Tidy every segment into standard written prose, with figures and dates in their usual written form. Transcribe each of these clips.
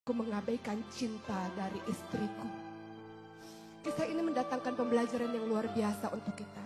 Aku mengabaikan cinta dari istriku. Kisah ini mendatangkan pembelajaran yang luar biasa untuk kita.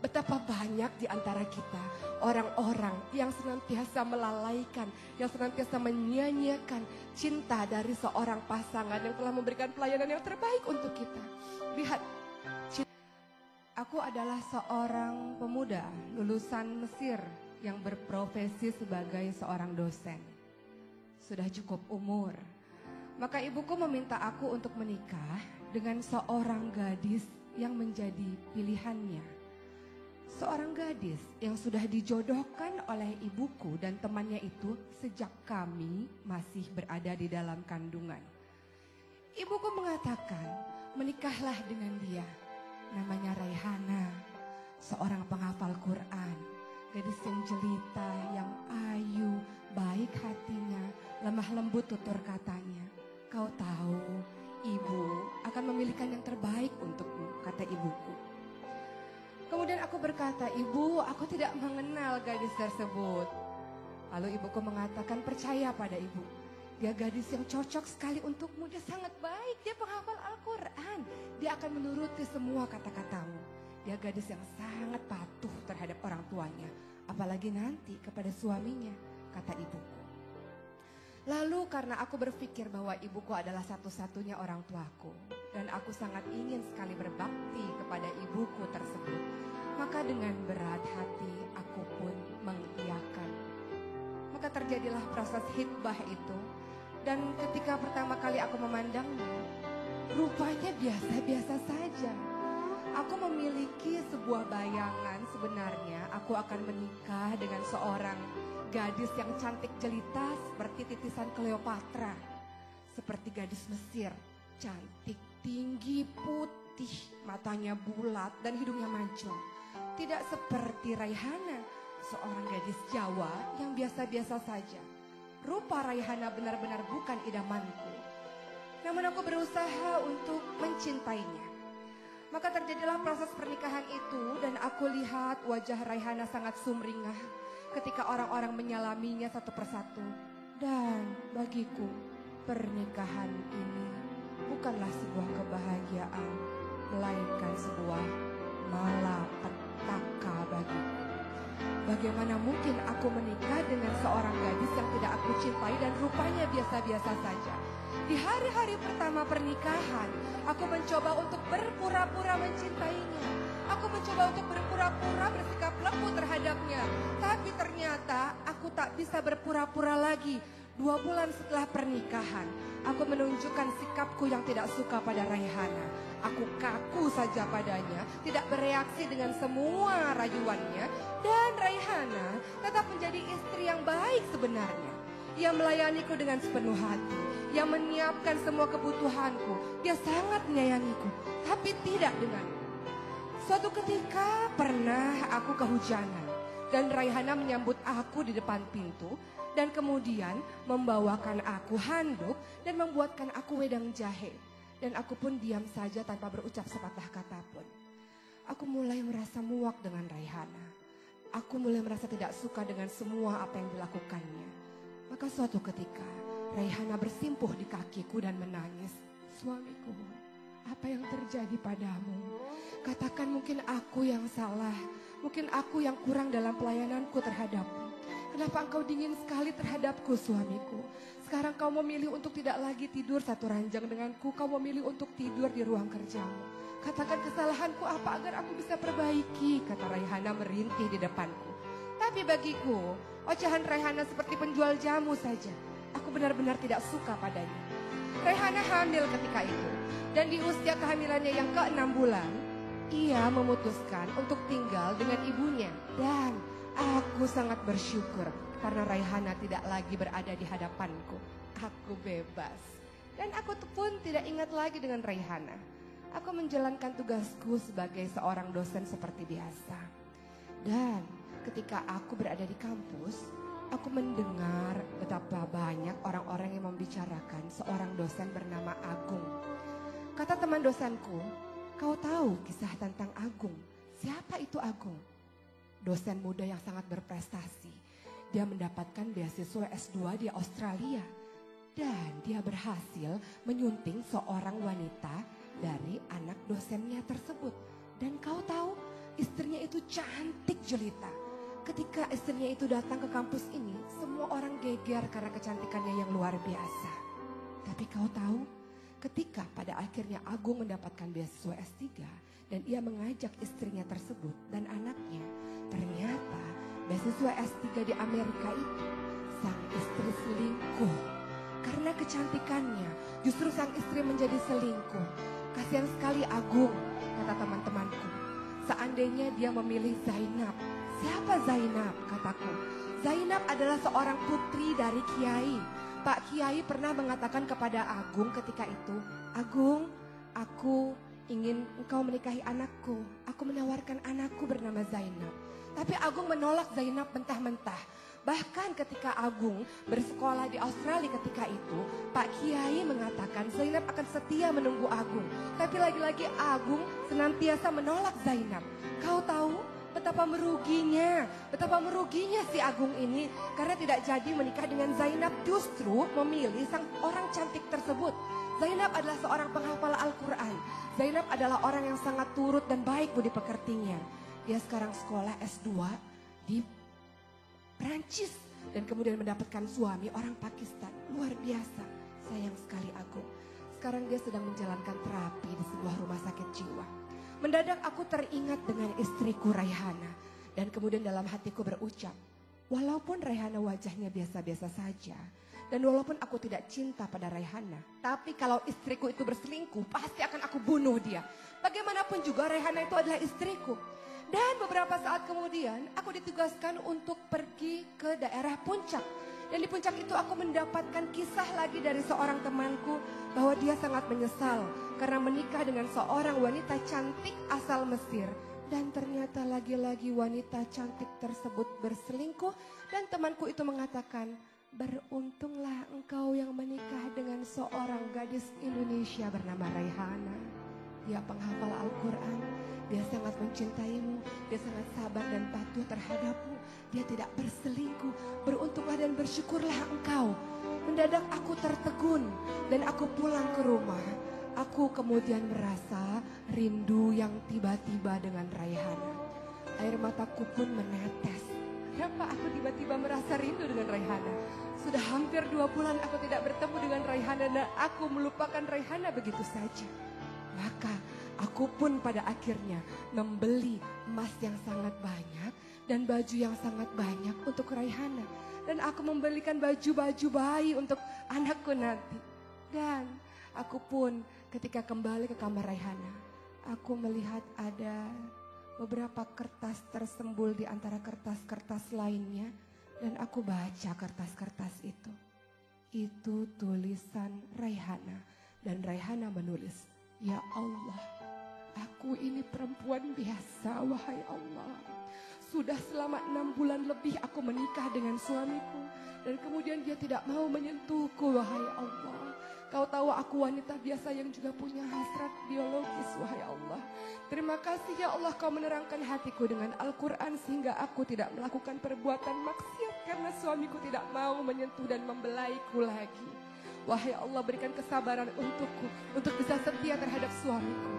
Betapa banyak di antara kita orang-orang yang senantiasa melalaikan, yang senantiasa menyia-nyiakan cinta dari seorang pasangan yang telah memberikan pelayanan yang terbaik untuk kita. Lihat, aku adalah seorang pemuda lulusan Mesir yang berprofesi sebagai seorang dosen. Sudah cukup umur. Maka ibuku meminta aku untuk menikah dengan seorang gadis yang menjadi pilihannya. Seorang gadis yang sudah dijodohkan oleh ibuku dan temannya itu sejak kami masih berada di dalam kandungan. Ibuku mengatakan, menikahlah dengan dia. Namanya Raihana, seorang penghafal Quran. Gadis yang jelita, yang ayu, baik hatinya, lemah lembut tutur katanya. Kau tahu, ibu akan memilihkan yang terbaik untukmu, kata ibuku. Kemudian aku berkata, ibu, aku tidak mengenal gadis tersebut. Lalu ibuku mengatakan, percaya pada ibu. Dia gadis yang cocok sekali untukmu, dia sangat baik, dia penghafal Al-Quran. Dia akan menuruti semua kata-katamu. Dia gadis yang sangat patuh terhadap orang tuanya, apalagi nanti kepada suaminya, kata ibuku. Lalu karena aku berpikir bahwa ibuku adalah satu-satunya orang tuaku dan aku sangat ingin sekali berbakti kepada ibuku tersebut, maka dengan berat hati aku pun mengiyakan. Maka terjadilah proses hitbah itu, dan ketika pertama kali aku memandangnya, rupanya biasa-biasa saja. Aku memiliki sebuah bayangan sebenarnya aku akan menikah dengan seorang gadis yang cantik jelita seperti titisan Cleopatra. Seperti gadis Mesir, cantik, tinggi, putih, matanya bulat dan hidungnya mancung. Tidak seperti Raihana, seorang gadis Jawa yang biasa-biasa saja. Rupa Raihana benar-benar bukan idamanku. Namun aku berusaha untuk mencintainya. Maka terjadilah proses pernikahan itu dan aku lihat wajah Raihana sangat sumringah ketika orang-orang menyalaminya satu persatu. Dan bagiku pernikahan ini bukanlah sebuah kebahagiaan, melainkan sebuah malapetaka bagiku. Bagaimana mungkin aku menikah dengan seorang gadis yang tidak aku cintai dan rupanya biasa-biasa saja. Di hari-hari pertama pernikahan, aku mencoba untuk berpura-pura mencintainya. Aku mencoba untuk berpura-pura bersikap lembut terhadapnya. Tapi ternyata aku tak bisa berpura-pura lagi. 2 bulan setelah pernikahan, aku menunjukkan sikapku yang tidak suka pada Raihana. Aku kaku saja padanya, tidak bereaksi dengan semua rayuannya. Dan Raihana tetap menjadi istri yang baik sebenarnya. Ia melayaniku dengan sepenuh hati. Ia menyiapkan semua kebutuhanku. Dia sangat menyayangiku, tapi tidak denganku. Suatu ketika pernah aku kehujanan dan Raihana menyambut aku di depan pintu dan kemudian membawakan aku handuk dan membuatkan aku wedang jahe. Dan aku pun diam saja tanpa berucap sepatah kata pun. Aku mulai merasa muak dengan Raihana. Aku mulai merasa tidak suka dengan semua apa yang dilakukannya. Maka suatu ketika Raihana bersimpuh di kakiku dan menangis. Suamiku, apa yang terjadi padamu? Katakan mungkin aku yang salah. Mungkin aku yang kurang dalam pelayananku terhadapmu. Kenapa engkau dingin sekali terhadapku suamiku? Sekarang kau memilih untuk tidak lagi tidur satu ranjang denganku. Kau memilih untuk tidur di ruang kerjamu. Katakan kesalahanku apa agar aku bisa perbaiki, kata Raihana merintih di depanku. Tapi bagiku, ocehan Raihana seperti penjual jamu saja. Aku benar-benar tidak suka padanya. Raihana hamil ketika itu. Dan di usia kehamilannya yang ke-6 bulan, ia memutuskan untuk tinggal dengan ibunya. Dan aku sangat bersyukur karena Raihana tidak lagi berada di hadapanku. Aku bebas. Dan aku pun tidak ingat lagi dengan Raihana. Aku menjalankan tugasku sebagai seorang dosen seperti biasa. Dan ketika aku berada di kampus, aku mendengar betapa banyak orang-orang yang membicarakan seorang dosen bernama Agung. Kata teman dosenku, kau tahu kisah tentang Agung? Siapa itu Agung? Dosen muda yang sangat berprestasi. Dia mendapatkan beasiswa S2 di Australia. Dan dia berhasil menyunting seorang wanita dari anak dosennya tersebut. Dan kau tahu, istrinya itu cantik jelita. Ketika istrinya itu datang ke kampus ini, semua orang geger karena kecantikannya yang luar biasa. Tapi kau tahu, ketika pada akhirnya Agung mendapatkan beasiswa S3 dan ia mengajak istrinya tersebut dan anaknya, ternyata beasiswa S3 di Amerika itu sang istri selingkuh. Karena kecantikannya, justru sang istri menjadi selingkuh. Kasihan sekali Agung, kata teman-temanku. Seandainya dia memilih Zainab. Siapa Zainab, kataku? Zainab adalah seorang putri dari Kiai. Pak Kiai pernah mengatakan kepada Agung ketika itu, Agung, aku ingin engkau menikahi anakku. Aku menawarkan anakku bernama Zainab. Tapi Agung menolak Zainab mentah-mentah. Bahkan ketika Agung bersekolah di Australia ketika itu, Pak Kiai mengatakan Zainab akan setia menunggu Agung. Tapi lagi-lagi Agung senantiasa menolak Zainab. Kau tahu betapa meruginya si Agung ini karena tidak jadi menikah dengan Zainab, justru memilih sang orang cantik tersebut. Zainab adalah seorang penghafal Al-Quran. Zainab adalah orang yang sangat turut dan baik budi pekertinya. Dia sekarang sekolah S2 di Prancis dan kemudian mendapatkan suami orang Pakistan. Luar biasa, sayang sekali Agung. Sekarang dia sedang menjalankan terapi di sebuah rumah sakit jiwa. Mendadak aku teringat dengan istriku Raihana. Dan kemudian dalam hatiku berucap, walaupun Raihana wajahnya biasa-biasa saja, dan walaupun aku tidak cinta pada Raihana, tapi kalau istriku itu berselingkuh, pasti akan aku bunuh dia. Bagaimanapun juga Raihana itu adalah istriku. Dan beberapa saat kemudian aku ditugaskan untuk pergi ke daerah puncak. Dan di puncak itu aku mendapatkan kisah lagi dari seorang temanku bahwa dia sangat menyesal karena menikah dengan seorang wanita cantik asal Mesir. Dan ternyata lagi-lagi wanita cantik tersebut berselingkuh. Dan temanku itu mengatakan, beruntunglah engkau yang menikah dengan seorang gadis Indonesia bernama Raihana. Dia penghafal Al-Quran. Dia sangat mencintaimu, dia sangat sabar dan patuh terhadapmu. Dia tidak berselingkuh, beruntunglah dan bersyukurlah engkau. Mendadak aku tertegun dan aku pulang ke rumah. Aku kemudian merasa rindu yang tiba-tiba dengan Raihana. Air mataku pun menetes. Kenapa aku tiba-tiba merasa rindu dengan Raihana? Sudah hampir 2 bulan aku tidak bertemu dengan Raihana dan aku melupakan Raihana begitu saja. Maka aku pun pada akhirnya membeli emas yang sangat banyak dan baju yang sangat banyak untuk Raihana. Dan aku membelikan baju-baju bayi untuk anakku nanti. Dan aku pun ketika kembali ke kamar Raihana, aku melihat ada beberapa kertas tersembul di antara kertas-kertas lainnya. Dan aku baca kertas-kertas itu. Itu tulisan Raihana. Dan Raihana menulis, ya Allah, aku ini perempuan biasa, wahai Allah. Sudah selama 6 bulan lebih aku menikah dengan suamiku. Dan kemudian dia tidak mau menyentuhku, wahai Allah. Kau tahu aku wanita biasa yang juga punya hasrat biologis, wahai Allah. Terima kasih ya Allah, kau menerangkan hatiku dengan Al-Quran sehingga aku tidak melakukan perbuatan maksiat karena suamiku tidak mau menyentuh dan membelaiku lagi. Wahai Allah, berikan kesabaran untukku untuk bisa setia terhadap suamiku.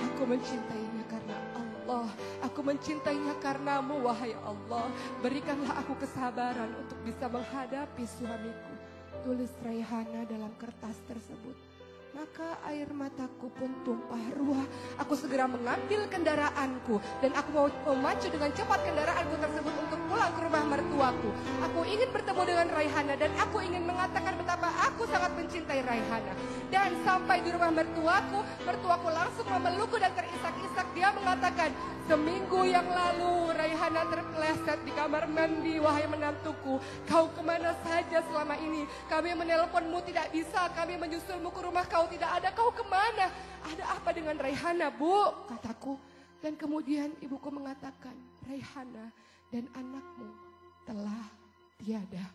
Aku mencintainya karena Allah. Aku mencintainya karenamu, wahai Allah. Berikanlah aku kesabaran untuk bisa menghadapi suamiku. Tulis Raihana dalam kertas tersebut. Maka air mataku pun tumpah ruah. Aku segera mengambil kendaraanku dan aku mau memacu dengan cepat kendaraanku tersebut untuk pulang ke rumah mertuaku. Aku ingin bertemu dengan Raihana dan aku ingin mengatakan betapa aku sangat mencintai Raihana. Dan sampai di rumah mertuaku langsung memelukku dan terisak-isak. Dia mengatakan, seminggu yang lalu Raihana terpeleset di kamar mandi, wahai menantuku. Kau kemana saja selama ini? Kami menelponmu tidak bisa, kami menyusulmu ke rumah kau tidak ada, kau kemana? Ada apa dengan Raihana, Bu? Kataku. Dan kemudian ibuku mengatakan, Raihana dan anakmu telah tiada.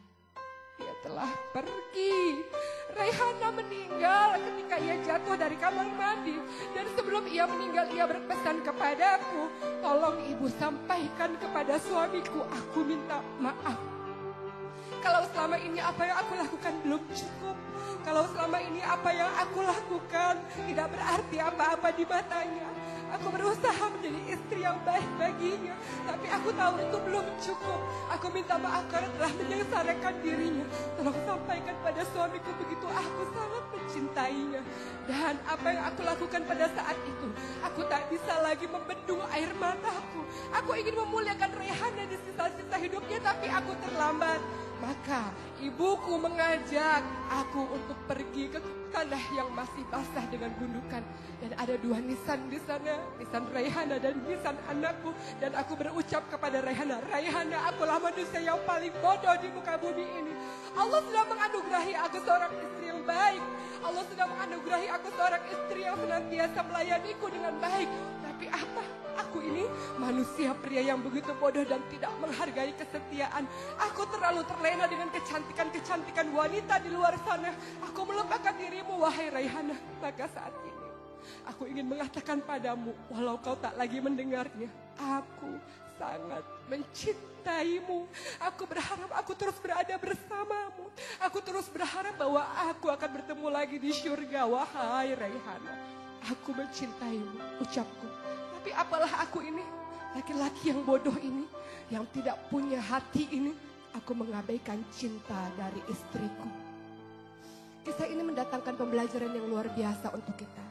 Dia telah pergi. Raihana meninggal ketika ia jatuh dari kamar mandi. Dan sebelum ia meninggal, ia berpesan kepadaku, tolong ibu sampaikan kepada suamiku, aku minta maaf Kalau selama ini apa yang aku lakukan belum cukup, kalau selama ini apa yang aku lakukan tidak berarti apa-apa di matanya, aku berusaha menjadi istri yang baik baginya, tapi aku tahu itu belum cukup. Aku minta maaf karena telah menyengsarakan dirinya. Tolong sampaikan pada suamiku begitu aku sangat mencintainya. Dan apa yang aku lakukan pada saat itu, aku tak bisa lagi membendung air mataku. Aku ingin memuliakan Rayhana di sisa-sisa hidupnya, tapi aku terlambat. Maka ibuku mengajak aku untuk pergi ke tanah yang masih basah dengan gundukan. Dan ada 2 nisan di sana, nisan Rayhana dan nisan anakku. Dan aku berucap kepada Rayhana, Rayhana, akulah manusia yang paling bodoh di muka bumi ini. Allah sudah menganugerahi aku seorang istri yang baik. Allah sudah menganugerahi aku seorang istri yang senantiasa melayaniku dengan baik. Tapi apa? Aku ini manusia pria yang begitu bodoh dan tidak menghargai kesetiaan. Aku terlalu terlena dengan kecantikan-kecantikan wanita di luar sana. Aku melupakan dirimu, wahai Rayhana. Maka saat ini aku ingin mengatakan padamu, walau kau tak lagi mendengarnya, aku sangat mencintaimu. Aku berharap aku terus berada bersamamu. Aku terus berharap bahwa aku akan bertemu lagi di syurga, wahai Rayhana. Aku mencintaimu, ucapku. Tapi apalah aku ini, laki-laki yang bodoh ini, yang tidak punya hati ini. Aku mengabaikan cinta dari istriku. Kisah ini mendatangkan pembelajaran yang luar biasa untuk kita.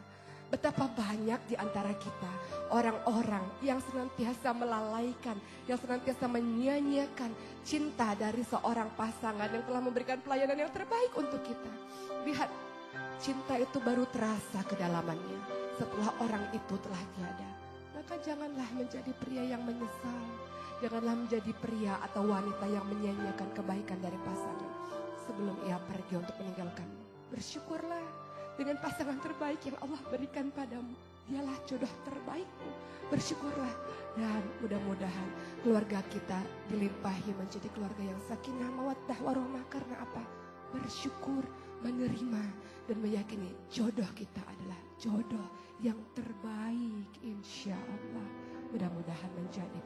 Betapa banyak di antara kita orang-orang yang senantiasa melalaikan, yang senantiasa menyia-nyiakan cinta dari seorang pasangan yang telah memberikan pelayanan yang terbaik untuk kita. Lihat, cinta itu baru terasa kedalamannya setelah orang itu telah tiada. Maka janganlah menjadi pria yang menyesal. Janganlah menjadi pria atau wanita yang menyia-nyiakan kebaikan dari pasangan sebelum ia pergi untuk meninggalkanmu. Bersyukurlah dengan pasangan terbaik yang Allah berikan padamu. Dialah jodoh terbaikmu. Bersyukurlah. Dan mudah-mudahan keluarga kita dilimpahi menjadi keluarga yang sakinah, mawaddah, warahmah. Karena apa? Bersyukur, menerima, dan meyakini jodoh kita adalah jodoh yang terbaik. Insya Allah. Mudah-mudahan menjadi